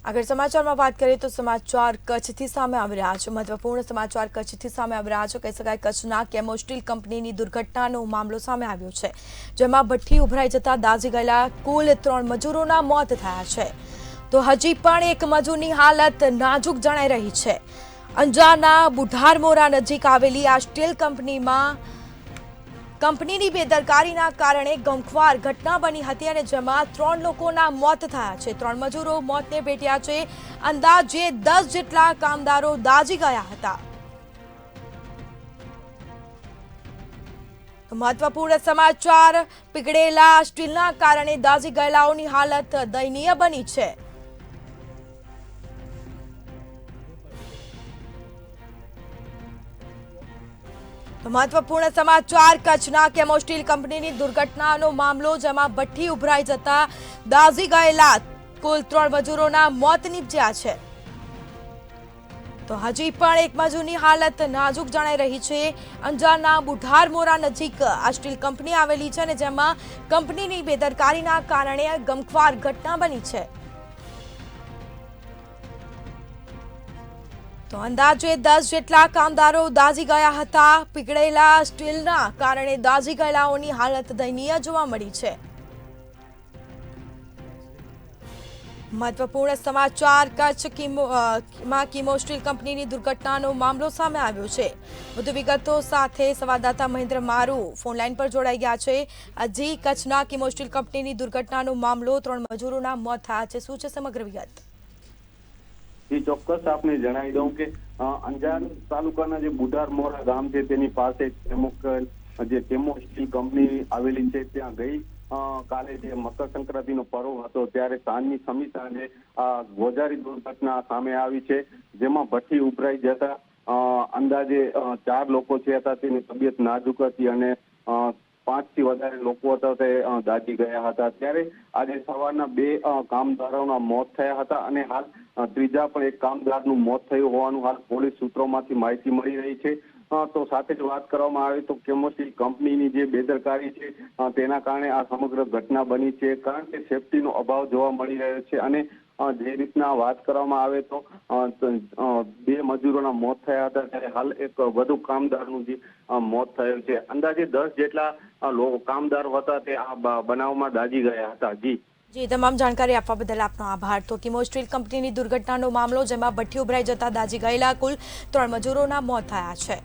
આગળ સમાચારમાં વાત કરીએ તો સમાચાર કચ્છથી સામે આવી રહ્યા છે। મહત્વપૂર્ણ સમાચાર કચ્છથી સામે આવી રહ્યા છે। કહી શકાય કચ્છના કેમો સ્ટીલ કંપનીની દુર્ઘટનાનો મામલો સામે આવ્યો છે, જેમાં ભઠ્ઠી ઉભરાઈ જતા દાઝી ગયેલા કુલ 3 મજૂરોના મોત થયા છે, તો હજી પણ એક મજૂરની હાલત નાજુક જણાઈ રહી છે। અંજારના બુઢારમોરા નજીક આવેલી આ સ્ટીલ કંપનીની બેદરકારીના કારણે ગમખ્વાર ઘટના બની હતી અને જેમાં 3 લોકોના મોત થયા છે। 3 મજૂરો મોતને ભેટ્યા છે। અંદાજે 10 જેટલા કામદારો દાઝી ગયા હતા। મહત્વપૂર્ણ સમાચાર, પીગળેલા સ્ટીલના કારણે દાઝી ગયેલાઓની હાલત દયનીય બની છે। મહત્વપૂર્ણ સમાચાર, કચ્છના કેમો સ્ટીલ કંપનીની દુર્ઘટનાનો મામલો, જેમાં ભઠ્ઠી ઉભરાઈ જતા દાઝી ગયેલા કુલ 3 મજૂરોના મોત નીપજ્યા છે, તો હજી પણ એક મજૂરની હાલત નાજુક જણાઈ રહી છે। અંજારના બુઢારમોરા નજીક આ સ્ટીલ કંપની આવેલી છે અને જેમાં કંપનીની બેદરકારીના કારણે ગમખ્વાર ઘટના બની છે, તો અંદાજે 10 જેટલા કામદારો દાઝી ગયા હતા। પીગળેલા સ્ટીલના કારણે દાઝી ગયેલાઓની હાલત દયનીય જોવા મળી છે। મહત્વપૂર્ણ સમાચાર, કચ્છમાં કેમો સ્ટીલ કંપનીની દુર્ઘટનાનો મામલો સામે આવ્યો છે। વધુ વિગતો સાથે સંવાદદાતા મહેન્દ્ર મારુ ફોનલાઈન પર જોડાઈ ગયા છે। હજી કચ્છના કેમો સ્ટીલ કંપનીની દુર્ઘટનાનો મામલો, 3 મજૂરોના મોત થયા છે, શું છે સમગ્ર વિગત? ચોક્કસ આપને જણાવી દઉં કે અંજાર તાલુકાના જે બુઢારમોરા ગામ છે તેની પાસે જે કેમો સ્ટીલ કંપની આવેલી છે, ત્યાં ગઈ કાલે જે મકર સંક્રાંતિનો પર્વ હતો ત્યારે સાંજની સમી સાંજે આ ગોઝારી દુર્ઘટના સામે આવી છે, જેમાં ભઠ્ઠી ઉભરાઈ જતા અંદાજે 4 લોકો જે હતા તેની તબિયત નાજુક હતી અને 5 થી વધારે લોકો હતા તે દાઝી ગયા હતા। ત્યારે આજે સવારના 2 કામદારોના મોત થયા હતા અને હાલ ત્રીજા પણ એક કામદારનું મોત થયું હોવાનું હાલ પોલીસ સૂત્રોમાંથી માહિતી મળી રહી છે। તો સાથે જ વાત કરવામાં આવે તો કેમો સ્ટીલ કંપનીની જે બેદરકારી છે તેના કારણે આ સમગ્ર ઘટના બની છે, કારણ કે સેફટીનો અભાવ જોવા મળી રહ્યો છે અને જે રીતના વાત કરવામાં આવે તો 2 મજૂરોના મોત થયા હતા, ત્યારે હાલ એક વધુ કામદારનું જે મોત થયું છે। અંદાજે 10 જેટલા કામદારો હતા તે આ બનાવમાં દાઝી ગયા હતા। જી, તમામ જાણકારી આપવા બદલ આપનો આભાર। તો કેમો સ્ટીલ કંપનીની દુર્ઘટનાનો મામલો, જેમાં ભઠ્ઠી ઉભરાઈ જતા દાઝી ગયેલા કુલ 3 મજૂરોના મોત થયા છે।